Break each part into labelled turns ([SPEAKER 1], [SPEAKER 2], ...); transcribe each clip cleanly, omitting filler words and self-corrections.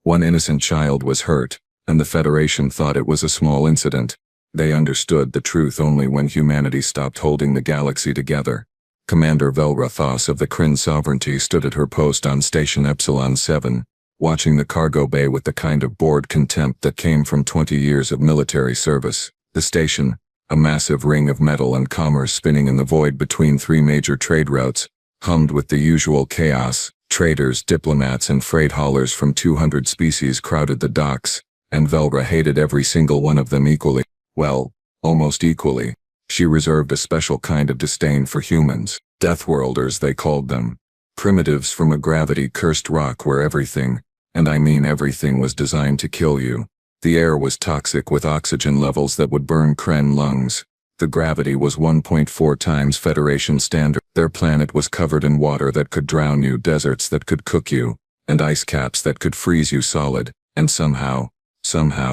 [SPEAKER 1] One innocent child was hurt, and the Federation thought it was a small incident. They understood the truth only when humanity stopped holding the galaxy together. Commander Velra Thos of the Kryn Sovereignty stood at her post on Station Epsilon 7, watching the cargo bay with the kind of bored contempt that came from 20 years of military service. The station, a massive ring of metal and commerce spinning in the void between three major trade routes, hummed with the usual chaos. Traders, diplomats, and freight haulers from 200 species crowded the docks, and Velra hated every single one of them equally. Well, almost equally. She reserved a special kind of disdain for humans. Deathworlders, they called them. Primitives from a gravity-cursed rock where everything, and I mean everything, was designed to kill you. The air was toxic with oxygen levels that would burn Kryn lungs. The gravity was 1.4 times Federation standard. Their planet was covered in water that could drown you, deserts that could cook you, and ice caps that could freeze you solid. And somehow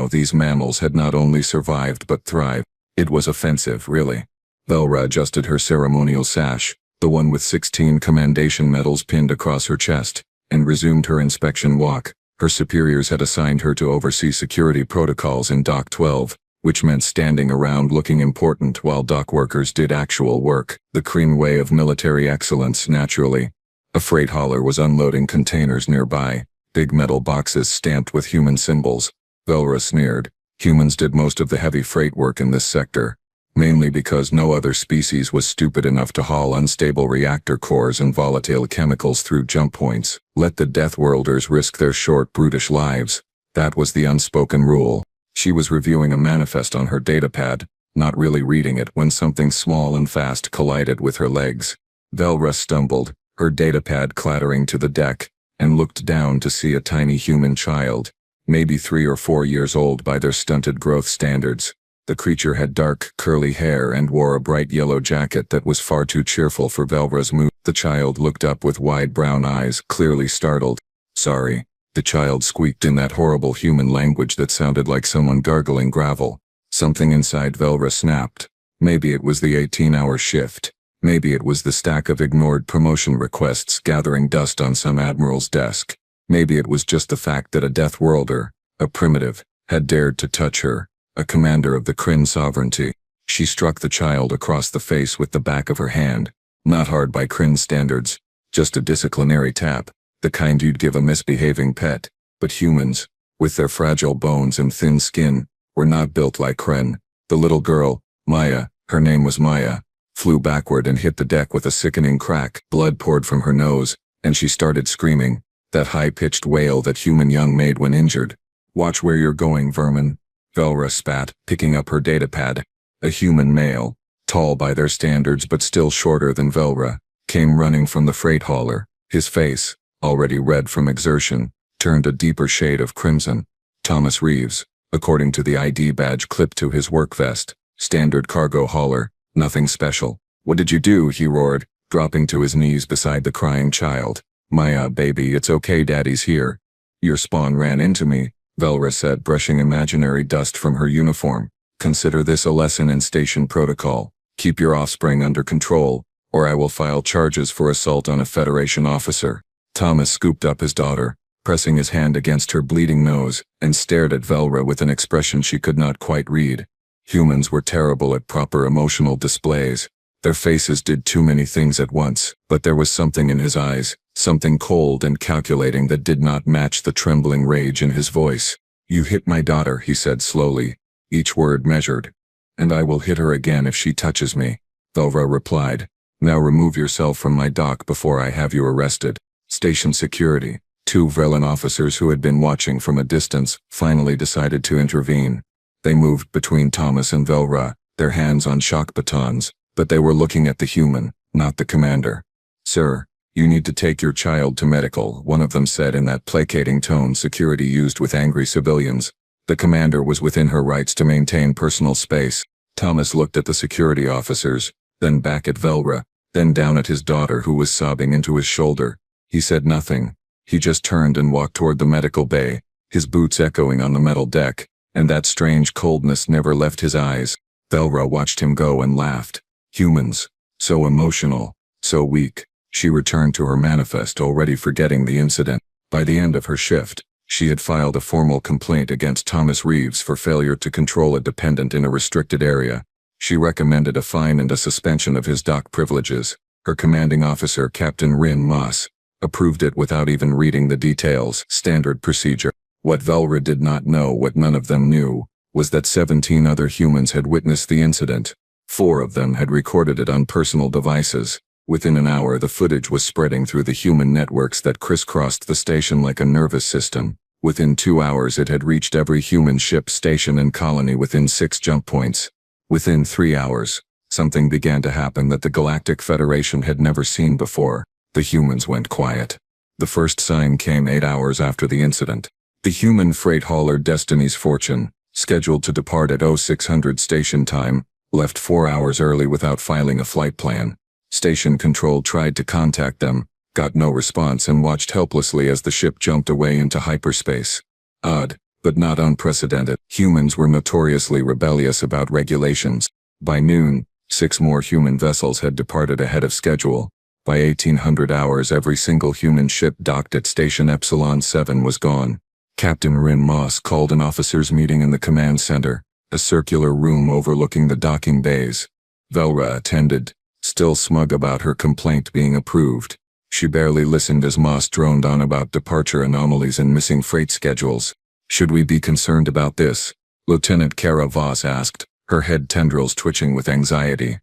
[SPEAKER 1] these mammals had not only survived but thrived. It was offensive, really. Velra adjusted her ceremonial sash, the one with 16 commendation medals pinned across her chest, and resumed her inspection walk. Her superiors had assigned her to oversee security protocols in Dock 12, which meant standing around looking important while dock workers did actual work. The Kryn way of military excellence, naturally. A freight hauler was unloading containers nearby, big metal boxes stamped with human symbols. Velra sneered. Humans did most of the heavy freight work in this sector, mainly because no other species was stupid enough to haul unstable reactor cores and volatile chemicals through jump points. Let the Deathworlders risk their short, brutish lives. That was the unspoken rule. She was reviewing a manifest on her datapad, not really reading it, when something small and fast collided with her legs. Velra stumbled, her datapad clattering to the deck, and looked down to see a tiny human child, maybe 3 or 4 years old by their stunted growth standards. The creature had dark, curly hair and wore a bright yellow jacket that was far too cheerful for Velra's mood. The child looked up with wide brown eyes, clearly startled. "Sorry," the child squeaked in that horrible human language that sounded like someone gargling gravel. Something inside Velra snapped. Maybe it was the 18-hour shift. Maybe it was the stack of ignored promotion requests gathering dust on some admiral's desk. Maybe it was just the fact that a Deathworlder, a primitive, had dared to touch her, a commander of the Kryn Sovereignty. She struck the child across the face with the back of her hand. Not hard by Kryn standards, just a disciplinary tap, the kind you'd give a misbehaving pet. But humans, with their fragile bones and thin skin, were not built like Kryn. The little girl, Maya, her name was Maya, flew backward and hit the deck with a sickening crack. Blood poured from her nose, and she started screaming, that high-pitched wail that human young made when injured. "Watch where you're going, vermin," Velra spat, picking up her datapad. A human male, tall by their standards but still shorter than Velra, came running from the freight hauler. His face, already red from exertion, turned a deeper shade of crimson. Thomas Reeves, according to the ID badge clipped to his work vest. Standard cargo hauler, nothing special. "What did you do?" he roared, dropping to his knees beside the crying child. "Maya, baby, it's okay, Daddy's here." "Your spawn ran into me," Velra said, brushing imaginary dust from her uniform. "Consider this a lesson in station protocol. Keep your offspring under control, or I will file charges for assault on a Federation officer." Thomas scooped up his daughter, pressing his hand against her bleeding nose, and stared at Velra with an expression she could not quite read. Humans were terrible at proper emotional displays. Their faces did too many things at once, but there was something in his eyes, something cold and calculating that did not match the trembling rage in his voice. "You hit my daughter," he said slowly, each word measured. "And I will hit her again if she touches me," Velra replied. "Now remove yourself from my dock before I have you arrested." Station security, 2 Vrellan officers who had been watching from a distance, finally decided to intervene. They moved between Thomas and Velra, their hands on shock batons, but they were looking at the human, not the commander. "Sir, you need to take your child to medical," one of them said in that placating tone security used with angry civilians. The commander was within her rights to maintain personal space. Thomas looked at the security officers, then back at Velra, then down at his daughter who was sobbing into his shoulder. He said nothing. He just turned and walked toward the medical bay, his boots echoing on the metal deck, and that strange coldness never left his eyes. Velra watched him go and laughed. Humans, so emotional, so weak. She returned to her manifest, already forgetting the incident. By the end of her shift, She had filed a formal complaint against Thomas Reeves for failure to control a dependent in a restricted area. She recommended a fine and a suspension of his dock privileges. Her commanding officer, Captain Rin Moss, approved it without even reading the details. Standard procedure. What Velra did not know, what none of them knew, was that 17 other humans had witnessed the incident. 4 of them had recorded it on personal devices. Within an hour, the footage was spreading through the human networks that crisscrossed the station like a nervous system. Within 2 hours, it had reached every human ship, station, and colony within 6 jump points. Within 3 hours, something began to happen that the Galactic Federation had never seen before. The humans went quiet. The first sign came 8 hours after the incident. The human freight hauler Destiny's Fortune, scheduled to depart at 0600 station time, left 4 hours early without filing a flight plan. Station control tried to contact them, got no response, and watched helplessly as the ship jumped away into hyperspace. Odd, but not unprecedented. Humans were notoriously rebellious about regulations. By noon, 6 more human vessels had departed ahead of schedule. By 1800 hours, every single human ship docked at Station Epsilon 7 was gone. Captain Rin Moss called an officers' meeting in the command center, a circular room overlooking the docking bays. Velra attended, still smug about her complaint being approved. She barely listened as Moss droned on about departure anomalies and missing freight schedules. "Should we be concerned about this?" Lieutenant Kara Voss asked, her head tendrils twitching with anxiety.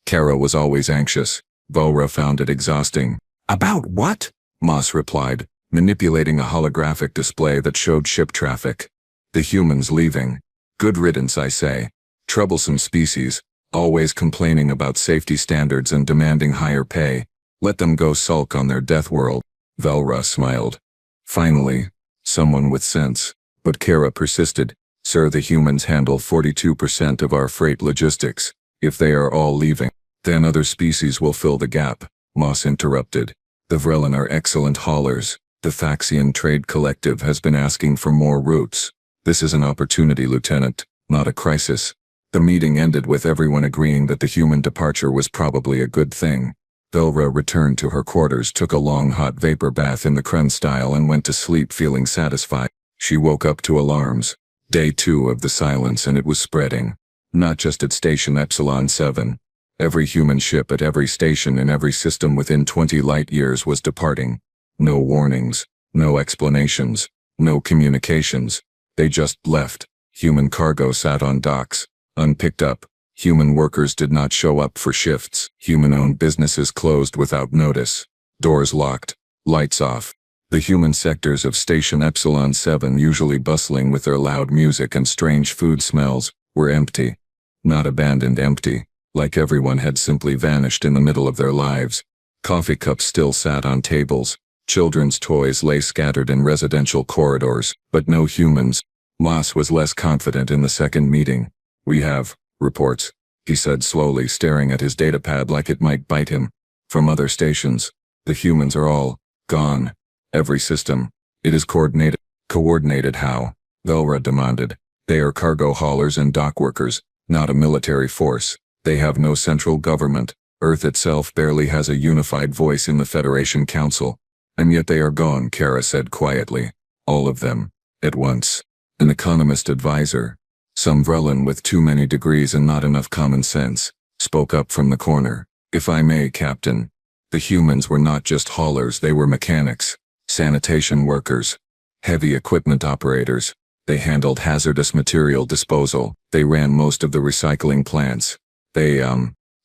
[SPEAKER 1] Kara was always anxious. Velra found it exhausting. "About what?" Moss replied, manipulating a holographic display that showed ship traffic. "The humans leaving. Good riddance, I say. Troublesome species, always complaining about safety standards and demanding higher pay. Let them go sulk on their death world." Velra smiled. Finally, someone with sense. But Kara persisted. "Sir, the humans handle 42% of our freight logistics. If they are all leaving, then other species will fill the gap." Moss interrupted. "The Vrelin are excellent haulers. The Thaxian Trade Collective has been asking for more routes. This is an opportunity, Lieutenant, not a crisis." The meeting ended with everyone agreeing that the human departure was probably a good thing. Velra returned to her quarters, took a long hot vapor bath in the Kren style, and went to sleep feeling satisfied. She woke up to alarms. Day 2 of the silence, and it was spreading. Not just at Station Epsilon 7. Every human ship at every station in every system within 20 light years was departing. No warnings, no explanations, no communications. They just left. Human cargo sat on docks, unpicked up. Human workers did not show up for shifts. Human-owned businesses closed without notice. Doors locked, lights off. The human sectors of Station Epsilon 7, usually bustling with their loud music and strange food smells, were empty. Not abandoned, empty. Like everyone had simply vanished in the middle of their lives. Coffee cups still sat on tables. Children's toys lay scattered in residential corridors, but no humans. Moss was less confident in the second meeting. "We have reports," he said slowly, staring at his datapad like it might bite him. "From other stations. The humans are all gone. Every system. It is coordinated." "Coordinated how?" Velra demanded. "They are cargo haulers and dock workers, not a military force. They have no central government. Earth itself barely has a unified voice in the Federation Council. And yet they are gone," Kara said quietly. "All of them. At once." An economist advisor, some Vrelin with too many degrees and not enough common sense, spoke up from the corner. "If I may, Captain, the humans were not just haulers, they were mechanics, sanitation workers, heavy equipment operators. They handled hazardous material disposal. They ran most of the recycling plants. They,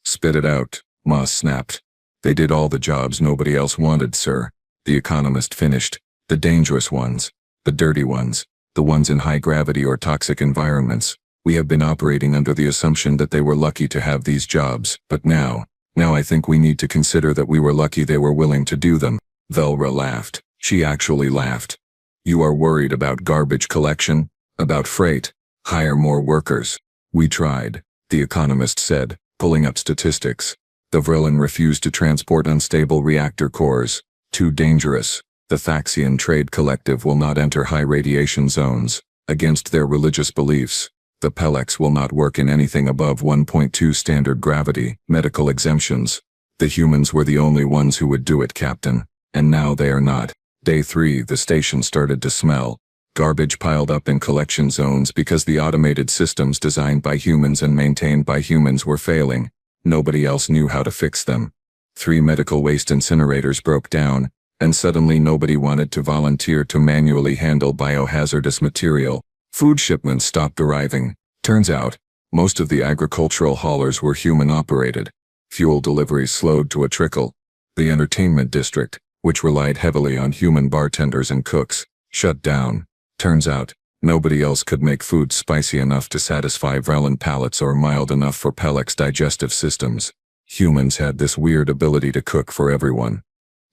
[SPEAKER 1] spit it out," Moss snapped. "They did all the jobs nobody else wanted, sir," the economist finished. "The dangerous ones, the dirty ones, the ones in high gravity or toxic environments. We have been operating under the assumption that they were lucky to have these jobs, but now I think we need to consider that we were lucky they were willing to do them." Velra laughed. She actually laughed. "You are worried about garbage collection? About freight? Hire more workers." "We tried," the economist said, pulling up statistics. "The Vrelin refused to transport unstable reactor cores. Too dangerous. The Thaxian Trade Collective will not enter high radiation zones. Against their religious beliefs. The Pelex will not work in anything above 1.2 standard gravity. Medical exemptions. The humans were the only ones who would do it, Captain. And now they are not." Day 3, the station started to smell. Garbage piled up in collection zones because the automated systems designed by humans and maintained by humans were failing. Nobody else knew how to fix them. 3 medical waste incinerators broke down, and suddenly nobody wanted to volunteer to manually handle biohazardous material. Food shipments stopped arriving. Turns out, most of the agricultural haulers were human-operated. Fuel deliveries slowed to a trickle. The entertainment district, which relied heavily on human bartenders and cooks, shut down. Turns out, nobody else could make food spicy enough to satisfy Vrellan palates or mild enough for Pelek's digestive systems. Humans had this weird ability to cook for everyone.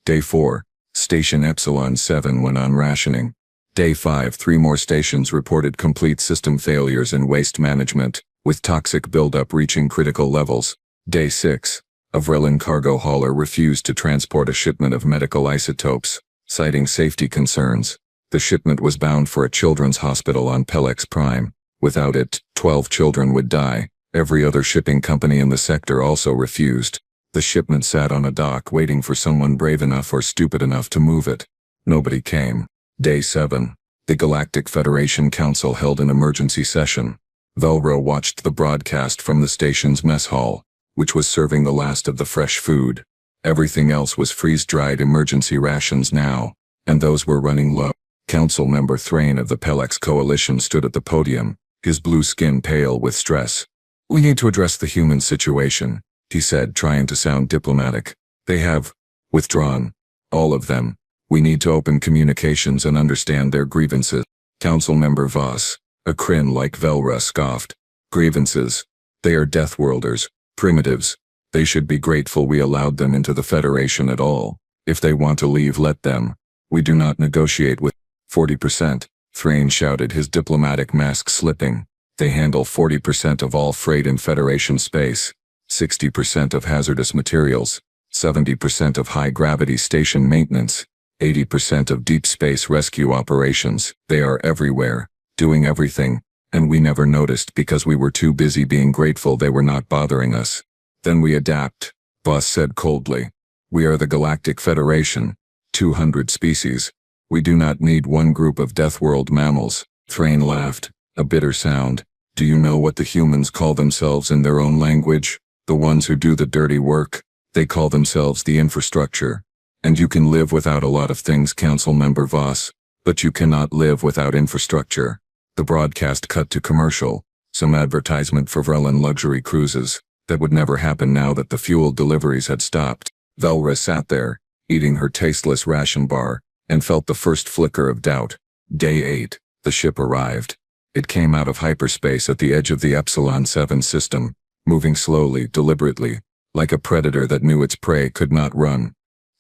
[SPEAKER 1] Day 4, Station Epsilon 7 went on rationing. Day 5, 3 more stations reported complete system failures in waste management, with toxic buildup reaching critical levels. Day 6, a Vrellan cargo hauler refused to transport a shipment of medical isotopes, citing safety concerns. The shipment was bound for a children's hospital on Pelek's Prime. Without it, 12 children would die. Every other shipping company in the sector also refused. The shipment sat on a dock waiting for someone brave enough or stupid enough to move it. Nobody came. Day 7. The Galactic Federation Council held an emergency session. Velro watched the broadcast from the station's mess hall, which was serving the last of the fresh food. Everything else was freeze-dried emergency rations now, and those were running low. Council member Thrain of the Pelek's Coalition stood at the podium, his blue skin pale with stress. "We need to address the human situation," he said, trying to sound diplomatic. "They have withdrawn. All of them. We need to open communications and understand their grievances." Council member Voss, a Kryn like Velra, scoffed. "Grievances? They are Deathworlders, primitives. They should be grateful we allowed them into the Federation at all. If they want to leave, let them. We do not negotiate with 40%, Thrain shouted, his diplomatic mask slipping. They handle 40% of all freight in Federation space, 60% of hazardous materials, 70% of high-gravity station maintenance, 80% of deep space rescue operations. They are everywhere, doing everything, and we never noticed because we were too busy being grateful they were not bothering us. Then we adapt," Voss said coldly. "We are the Galactic Federation, 200 species. We do not need one group of Deathworld mammals." Thrain laughed, a bitter sound. "Do you know what the humans call themselves in their own language? The ones who do the dirty work? They call themselves the infrastructure. And you can live without a lot of things, Council Member Voss, but you cannot live without infrastructure." The broadcast cut to commercial, some advertisement for Vrellan luxury cruises. That would never happen now that the fuel deliveries had stopped. Velra sat there, eating her tasteless ration bar, and felt the first flicker of doubt. Day 8, the ship arrived. It came out of hyperspace at the edge of the Epsilon 7 system, moving slowly, deliberately, like a predator that knew its prey could not run.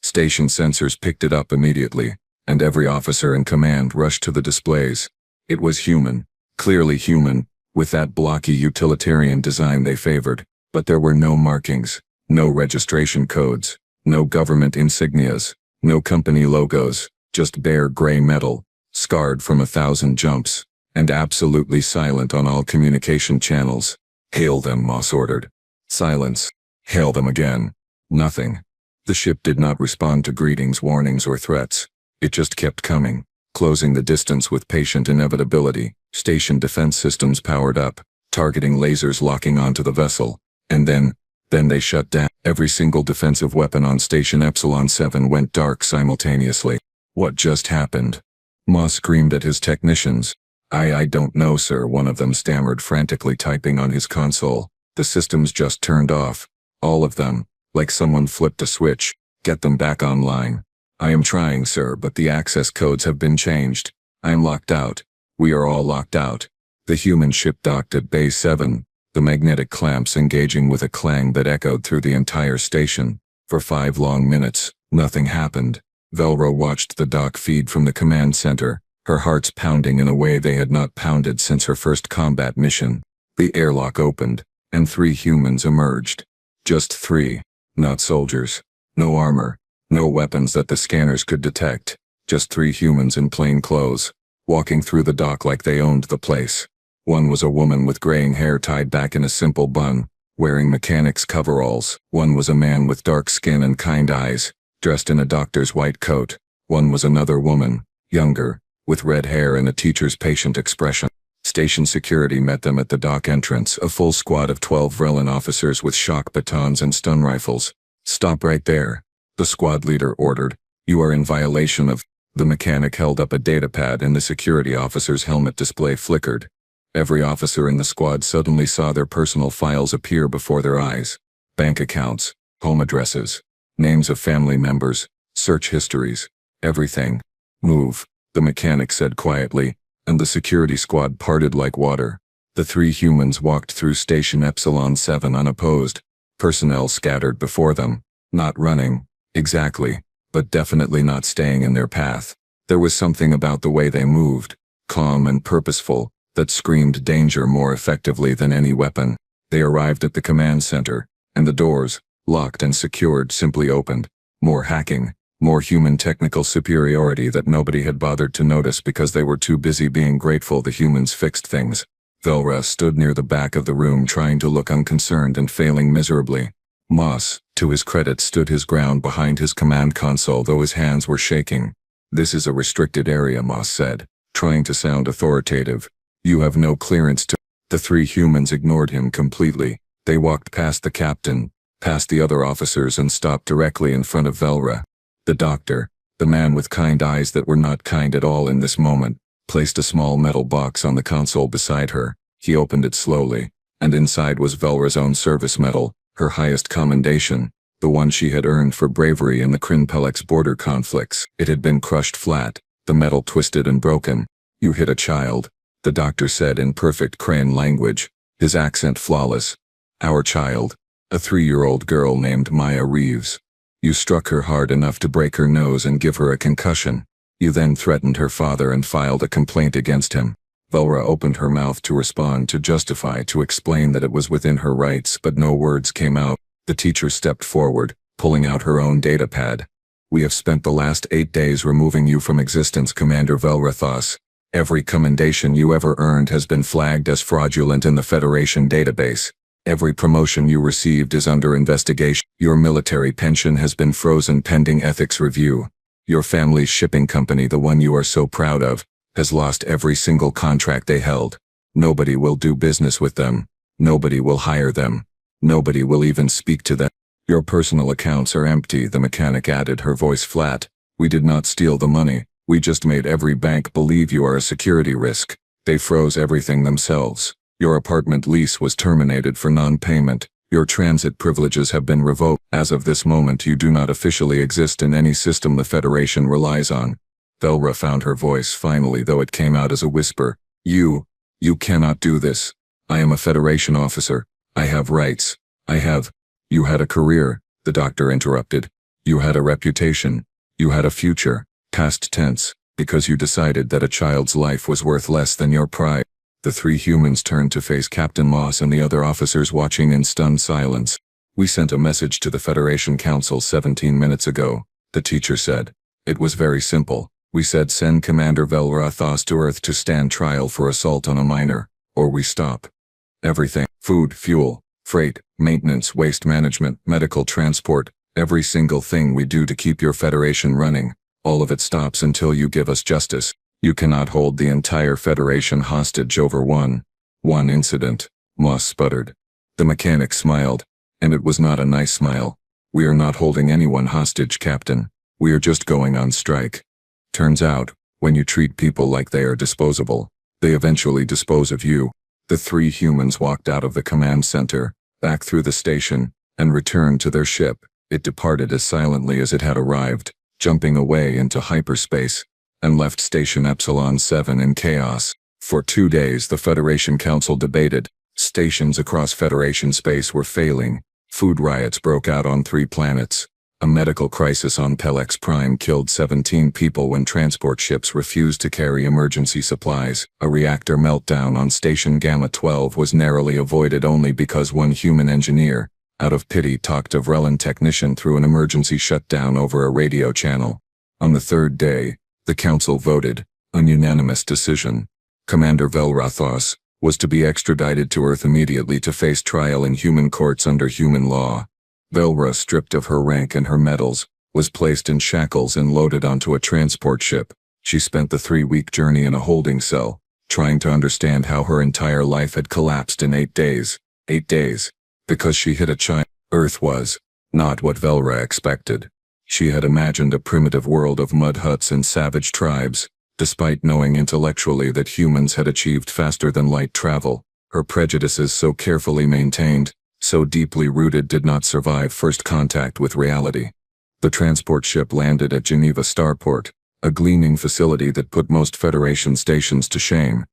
[SPEAKER 1] Station sensors picked it up immediately, and every officer in command rushed to the displays. It was human, clearly human, with that blocky utilitarian design they favored, but there were no markings, no registration codes, no government insignias, no company logos, just bare gray metal, scarred from 1,000 jumps, and absolutely silent on all communication channels. "Hail them," Moss ordered. Silence. "Hail them again." Nothing. The ship did not respond to greetings, warnings, or threats. It just kept coming, closing the distance with patient inevitability. Station defense systems powered up, targeting lasers locking onto the vessel. And then they shut down. Every single defensive weapon on Station Epsilon 7 went dark simultaneously. "What just happened?" Moss screamed at his technicians. I don't know, sir," one of them stammered, frantically typing on his console. "The systems just turned off. All of them, like someone flipped a switch. Get them back online." "I am trying, sir, but the access codes have been changed. I am locked out. We are all locked out." The human ship docked at Bay 7, the magnetic clamps engaging with a clang that echoed through the entire station. For 5 long minutes, nothing happened. Velro watched the dock feed from the command center, her hearts pounding in a way they had not pounded since her first combat mission. The airlock opened, and 3 humans emerged. Just 3. Not soldiers. No armor. No weapons that the scanners could detect. Just 3 humans in plain clothes, walking through the dock like they owned the place. One was a woman with graying hair tied back in a simple bun, wearing mechanic's coveralls. One was a man with dark skin and kind eyes, dressed in a doctor's white coat. One was another woman, younger, with red hair and a teacher's patient expression. Station security met them at the dock entrance, a full squad of 12 Vrelin officers with shock batons and stun rifles. "Stop right there," the squad leader ordered. "You are in violation of—" The mechanic held up a datapad and the security officer's helmet display flickered. Every officer in the squad suddenly saw their personal files appear before their eyes. Bank accounts, home addresses, names of family members, search histories, everything. "Move," the mechanic said quietly, and the security squad parted like water. The three humans walked through Station Epsilon 7 unopposed. Personnel scattered before them, not running, exactly, but definitely not staying in their path. There was something about the way they moved, calm and purposeful, that screamed danger more effectively than any weapon. They arrived at the command center, and the doors, locked and secured, simply opened. More hacking, more human technical superiority that nobody had bothered to notice because they were too busy being grateful the humans fixed things. Velra stood near the back of the room trying to look unconcerned and failing miserably. Moss, to his credit, stood his ground behind his command console though his hands were shaking. "This is a restricted area," Moss said, trying to sound authoritative. "You have no clearance to—" The three humans ignored him completely. They walked past the captain, past the other officers, and stopped directly in front of Velra. The doctor, the man with kind eyes that were not kind at all in this moment, placed a small metal box on the console beside her. He opened it slowly, and inside was Velra's own service medal, her highest commendation, the one she had earned for bravery in the Kryn-Pelex border conflicts. It had been crushed flat, the metal twisted and broken. "You hit a child," the doctor said in perfect Crane language, his accent flawless. "Our child, a 3-year-old girl named Maya Reeves. You struck her hard enough to break her nose and give her a concussion. You then threatened her father and filed a complaint against him." Velra opened her mouth to respond, to justify, to explain that it was within her rights, but no words came out. The teacher stepped forward, pulling out her own datapad. "We have spent the last 8 days removing you from existence, Commander Velra Thos. Every commendation you ever earned has been flagged as fraudulent in the Federation database. Every promotion you received is under investigation. Your military pension has been frozen pending ethics review. Your family's shipping company, the one you are so proud of, has lost every single contract they held. Nobody will do business with them. Nobody will hire them. Nobody will even speak to them. Your personal accounts are empty," the mechanic added, her voice flat. "We did not steal the money. We just made every bank believe you are a security risk. They froze everything themselves. Your apartment lease was terminated for non-payment. Your transit privileges have been revoked. As of this moment, you do not officially exist in any system the Federation relies on." Velra found her voice finally, though it came out as a whisper. You cannot do this. I am a Federation officer. I have rights. You had a career," the doctor interrupted. "You had a reputation. You had a future, past tense, because you decided that a child's life was worth less than your pride." The three humans turned to face Captain Moss and the other officers watching in stunned silence. "We sent a message to the Federation Council 17 minutes ago," the teacher said. "It was very simple. We said send Commander Velra Thos to Earth to stand trial for assault on a minor, or we stop. Everything. Food, fuel, freight, maintenance, waste management, medical transport, every single thing we do to keep your Federation running, all of it stops until you give us justice. You cannot hold the entire Federation hostage over one incident," Moss sputtered. The mechanic smiled, and it was not a nice smile. "We are not holding anyone hostage, Captain. We are just going on strike. Turns out, when you treat people like they are disposable, they eventually dispose of you." The three humans walked out of the command center, back through the station, and returned to their ship. It departed as silently as it had arrived, jumping away into hyperspace, and left Station Epsilon 7 in chaos. For 2 days the Federation Council debated. Stations across Federation space were failing. Food riots broke out on 3 planets. A medical crisis on Pelex Prime killed 17 people when transport ships refused to carry emergency supplies. A reactor meltdown on Station Gamma 12 was narrowly avoided only because one human engineer, out of pity, talked a Vrelin technician through an emergency shutdown over a radio channel. On the 3rd day, the council voted, an unanimous decision. Commander Velra Thos was to be extradited to Earth immediately to face trial in human courts under human law. Velra, stripped of her rank and her medals, was placed in shackles and loaded onto a transport ship. She spent the 3-week journey in a holding cell, trying to understand how her entire life had collapsed in 8 days. 8 days. Because she hit a giant. Earth was not what Velra expected. She had imagined a primitive world of mud huts and savage tribes. Despite knowing intellectually that humans had achieved faster than light travel, her prejudices so carefully maintained, so deeply rooted, did not survive first contact with reality. The transport ship landed at Geneva Starport, a gleaming facility that put most Federation stations to shame.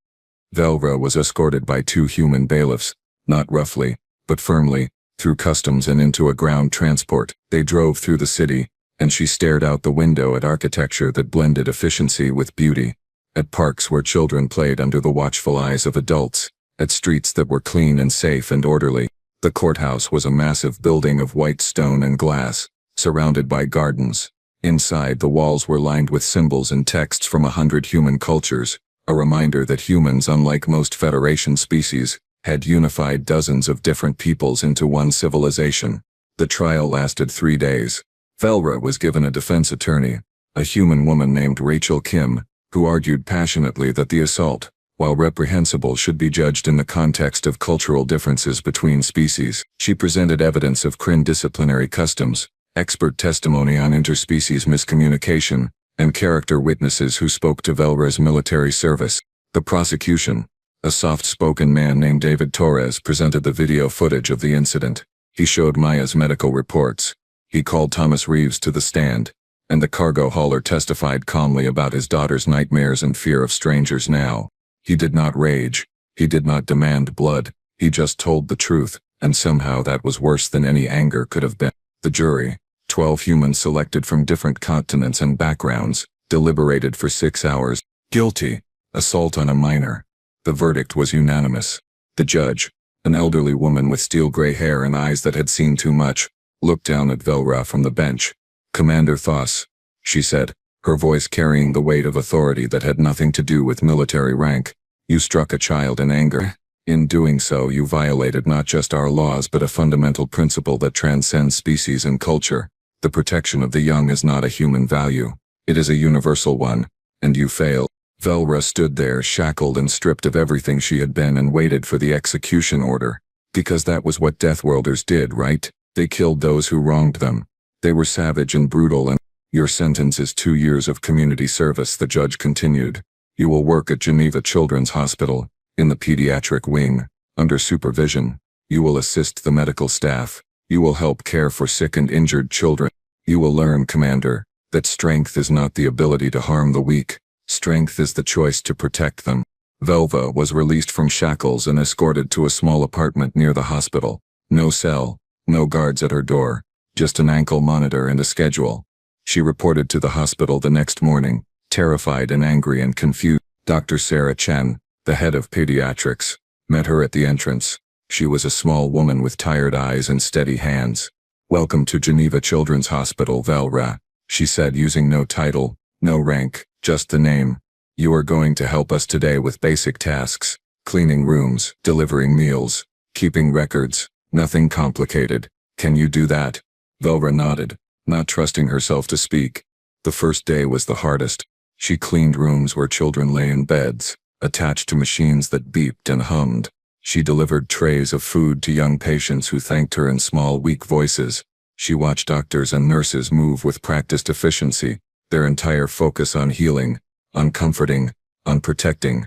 [SPEAKER 1] Velra was escorted by 2 human bailiffs, not roughly, but firmly, through customs and into a ground transport. They drove through the city, and she stared out the window at architecture that blended efficiency with beauty, at parks where children played under the watchful eyes of adults, at streets that were clean and safe and orderly. The courthouse was a massive building of white stone and glass, surrounded by gardens. Inside, the walls were lined with symbols and texts from 100 human cultures, a reminder that humans, unlike most Federation species, had unified dozens of different peoples into one civilization. The trial lasted 3 days. Velra was given a defense attorney, a human woman named Rachel Kim, who argued passionately that the assault, while reprehensible, should be judged in the context of cultural differences between species. She presented evidence of Kryn disciplinary customs, expert testimony on interspecies miscommunication, and character witnesses who spoke to Velra's military service. The prosecution, a soft-spoken man named David Torres, presented the video footage of the incident. He showed Maya's medical reports. He called Thomas Reeves to the stand, and the cargo hauler testified calmly about his daughter's nightmares and fear of strangers now. He did not rage. He did not demand blood. He just told the truth, and somehow that was worse than any anger could have been. The jury, 12 humans selected from different continents and backgrounds, deliberated for 6 hours. Guilty. Assault on a minor. The verdict was unanimous. The judge, an elderly woman with steel gray hair and eyes that had seen too much, looked down at Velra from the bench. "Commander Thos," she said, her voice carrying the weight of authority that had nothing to do with military rank, "you struck a child in anger. In doing so, you violated not just our laws but a fundamental principle that transcends species and culture. The protection of the young is not a human value. It is a universal one, and you failed." Velra stood there, shackled and stripped of everything she had been, and waited for the execution order. Because that was what Deathworlders did, right? They killed those who wronged them. They were savage and brutal, and your sentence is 2 years of community service, the judge continued. You will work at Geneva Children's Hospital, in the pediatric wing, under supervision. You will assist the medical staff. You will help care for sick and injured children. You will learn, Commander, that strength is not the ability to harm the weak. Strength is the choice to protect them. Velva was released from shackles and escorted to a small apartment near the hospital. No cell, no guards at her door, just an ankle monitor and a schedule. She reported to the hospital the next morning, terrified and angry and confused. Dr. Sarah Chen, the head of pediatrics, met her at the entrance. She was a small woman with tired eyes and steady hands. "Welcome to Geneva Children's Hospital, Velra," she said, using no title, no rank, just the name. "You are going to help us today with basic tasks, cleaning rooms, delivering meals, keeping records, nothing complicated. Can you do that?" Velra nodded, not trusting herself to speak. The first day was the hardest. She cleaned rooms where children lay in beds, attached to machines that beeped and hummed. She delivered trays of food to young patients who thanked her in small, weak voices. She watched doctors and nurses move with practiced efficiency, their entire focus on healing, on comforting, on protecting.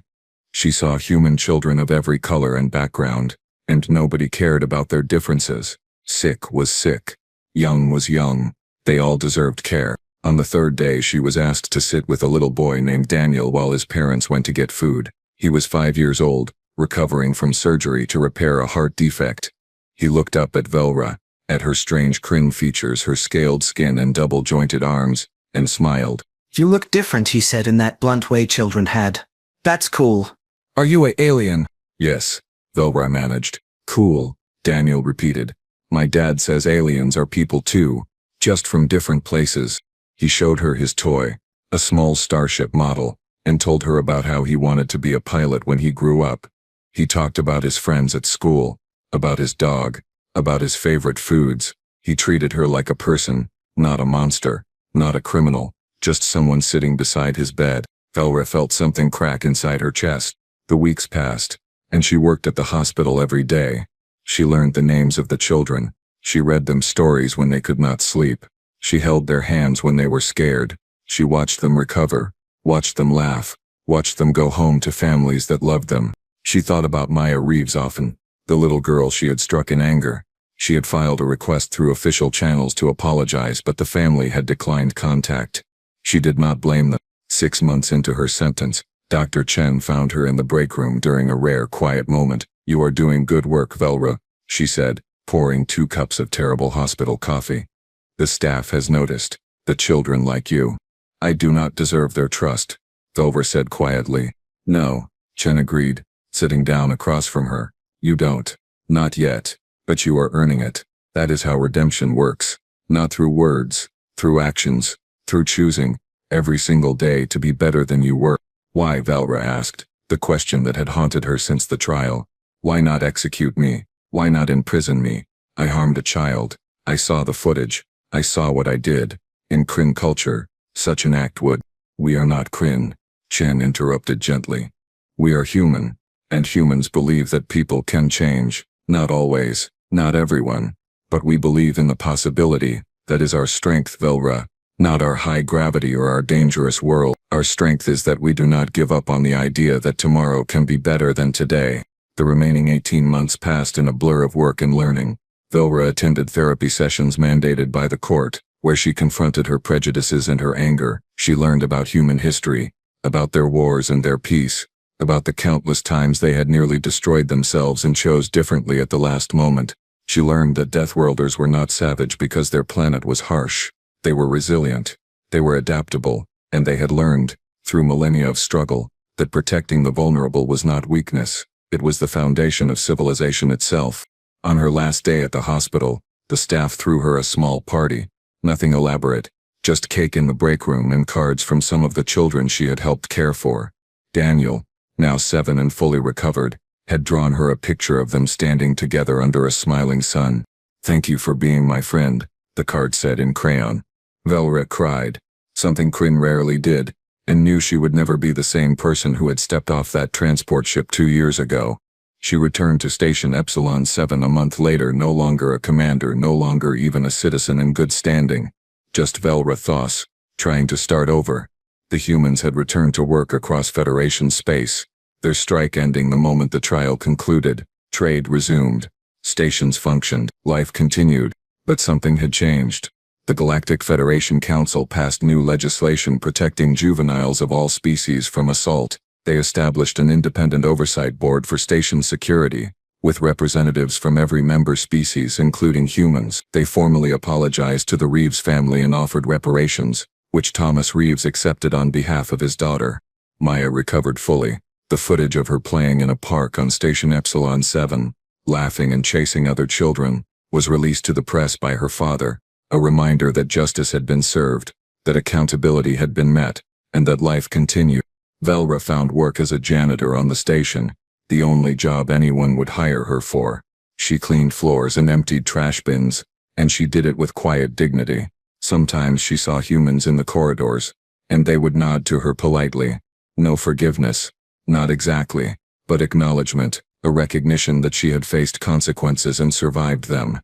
[SPEAKER 1] She saw human children of every color and background, and nobody cared about their differences. Sick was sick. Young was young. They all deserved care. On the 3rd day, she was asked to sit with a little boy named Daniel while his parents went to get food. He was 5 years old, recovering from surgery to repair a heart defect. He looked up at Velra, at her strange Kryn features, her scaled skin and double-jointed arms, and smiled.
[SPEAKER 2] "You look different," he said in that blunt way children had. "That's cool."
[SPEAKER 1] "Are you an alien?" "Yes," Velra managed. "Cool," Daniel repeated. "My dad says aliens are people too, just from different places." He showed her his toy, a small starship model, and told her about how he wanted to be a pilot when he grew up. He talked about his friends at school, about his dog, about his favorite foods. He treated her like a person, not a monster, not a criminal, just someone sitting beside his bed. Velra felt something crack inside her chest. The weeks passed, and she worked at the hospital every day. She learned the names of the children. She read them stories when they could not sleep. She held their hands when they were scared. She watched them recover, watched them laugh, watched them go home to families that loved them. She thought about Maya Reeves often, the little girl she had struck in anger. She had filed a request through official channels to apologize, but the family had declined contact. She did not blame them. 6 months into her sentence, Dr. Chen found her in the break room during a rare quiet moment. "You are doing good work, Velra," she said, pouring 2 cups of terrible hospital coffee. "The staff has noticed. The children like you. I do not deserve their trust," Velra said quietly. "No," Chen agreed, sitting down across from her. "You don't. Not yet. But you are earning it. That is how redemption works. Not through words, through actions, through choosing, every single day to be better than you were." "Why?" Velra asked, the question that had haunted her since the trial. "Why not execute me? Why not imprison me? I harmed a child. I saw the footage. I saw what I did. In Kryn culture, such an act would—" "We are not Kryn," Chen interrupted gently. "We are human, and humans believe that people can change. Not always, not everyone. But we believe in the possibility. That is our strength, Velra. Not our high gravity or our dangerous world. Our strength is that we do not give up on the idea that tomorrow can be better than today." The remaining 18 months passed in a blur of work and learning. Velra attended therapy sessions mandated by the court, where she confronted her prejudices and her anger. She learned about human history, about their wars and their peace, about the countless times they had nearly destroyed themselves and chose differently at the last moment. She learned that Deathworlders were not savage because their planet was harsh. They were resilient, they were adaptable, and they had learned, through millennia of struggle, that protecting the vulnerable was not weakness. It was the foundation of civilization itself. On her last day at the hospital, the staff threw her a small party. Nothing elaborate, just cake in the break room and cards from some of the children she had helped care for. Daniel, now 7 and fully recovered, had drawn her a picture of them standing together under a smiling sun. "Thank you for being my friend," the card said in crayon. Velra cried, something Kryn rarely did, and knew she would never be the same person who had stepped off that transport ship 2 years ago. She returned to Station Epsilon 7 a month later, no longer a commander, no longer even a citizen in good standing. Just Velra Thos, trying to start over. The humans had returned to work across Federation space, their strike ending the moment the trial concluded. Trade resumed. Stations functioned. Life continued. But something had changed. The Galactic Federation Council passed new legislation protecting juveniles of all species from assault. They established an independent oversight board for station security, with representatives from every member species including humans. They formally apologized to the Reeves family and offered reparations, which Thomas Reeves accepted on behalf of his daughter. Maya recovered fully. The footage of her playing in a park on Station Epsilon 7, laughing and chasing other children, was released to the press by her father, a reminder that justice had been served, that accountability had been met, and that life continued. Velra found work as a janitor on the station, the only job anyone would hire her for. She cleaned floors and emptied trash bins, and she did it with quiet dignity. Sometimes she saw humans in the corridors, and they would nod to her politely. No forgiveness, not exactly, but acknowledgement, a recognition that she had faced consequences and survived them.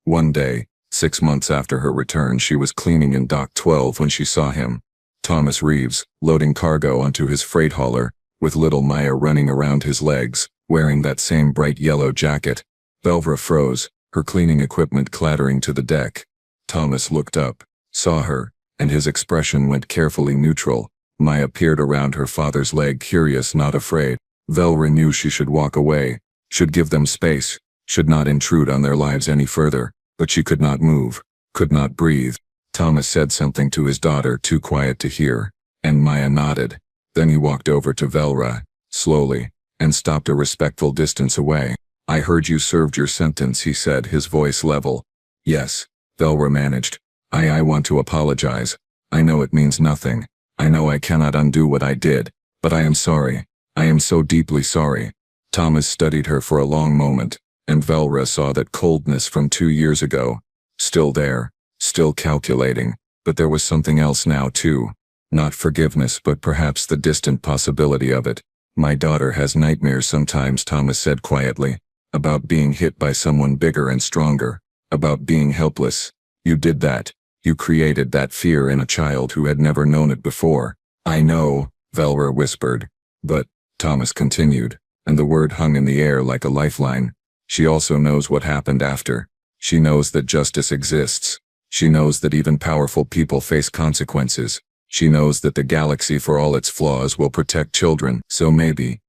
[SPEAKER 1] One day, 6 months after her return, she was cleaning in Dock 12 when she saw him. Thomas Reeves, loading cargo onto his freight hauler, with little Maya running around his legs, wearing that same bright yellow jacket. Velra froze, her cleaning equipment clattering to the deck. Thomas looked up, saw her, and his expression went carefully neutral. Maya peered around her father's leg, curious, not afraid. Velra knew she should walk away, should give them space, should not intrude on their lives any further, but she could not move, could not breathe. Thomas said something to his daughter too quiet to hear, and Maya nodded. Then he walked over to Velra, slowly, and stopped a respectful distance away. "I heard you served your sentence," he said, his voice level. "Yes," Velra managed. I want to apologize. I know it means nothing. I know I cannot undo what I did, but I am sorry. I am so deeply sorry." Thomas studied her for a long moment, and Velra saw that coldness from 2 years ago. Still there, still calculating, but there was something else now too. Not forgiveness, but perhaps the distant possibility of it. My daughter has nightmares sometimes, Thomas said quietly. About being hit by someone bigger and stronger. About being helpless. You did that. You created that fear in a child who had never known it before. I know, Velra whispered. But, Thomas continued, and the word hung in the air like a lifeline. She also knows what happened after. She knows that justice exists. She knows that even powerful people face consequences. She knows that the galaxy, for all its flaws, will protect children. So maybe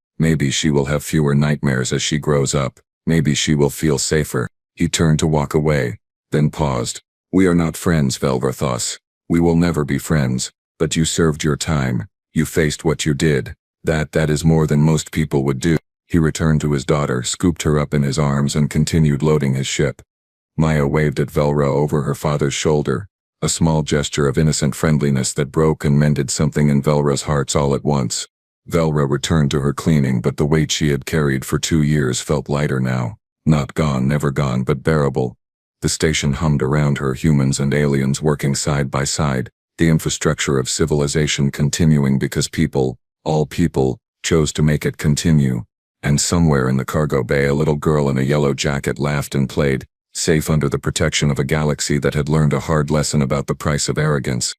[SPEAKER 1] she will have fewer nightmares as she grows up. Maybe she will feel safer. He turned to walk away, then paused. We are not friends, Velrathos. We will never be friends. But you served your time. You faced what you did. That is more than most people would do. He returned to his daughter, scooped her up in his arms, and continued loading his ship. Maya waved at Velra over her father's shoulder, a small gesture of innocent friendliness that broke and mended something in Velra's heart all at once. Velra returned to her cleaning, but the weight she had carried for 2 years felt lighter now. Not gone, never gone, but bearable. The station hummed around her, humans and aliens working side by side, the infrastructure of civilization continuing because people, all people, chose to make it continue. And somewhere in the cargo bay a little girl in a yellow jacket laughed and played, safe under the protection of a galaxy that had learned a hard lesson about the price of arrogance.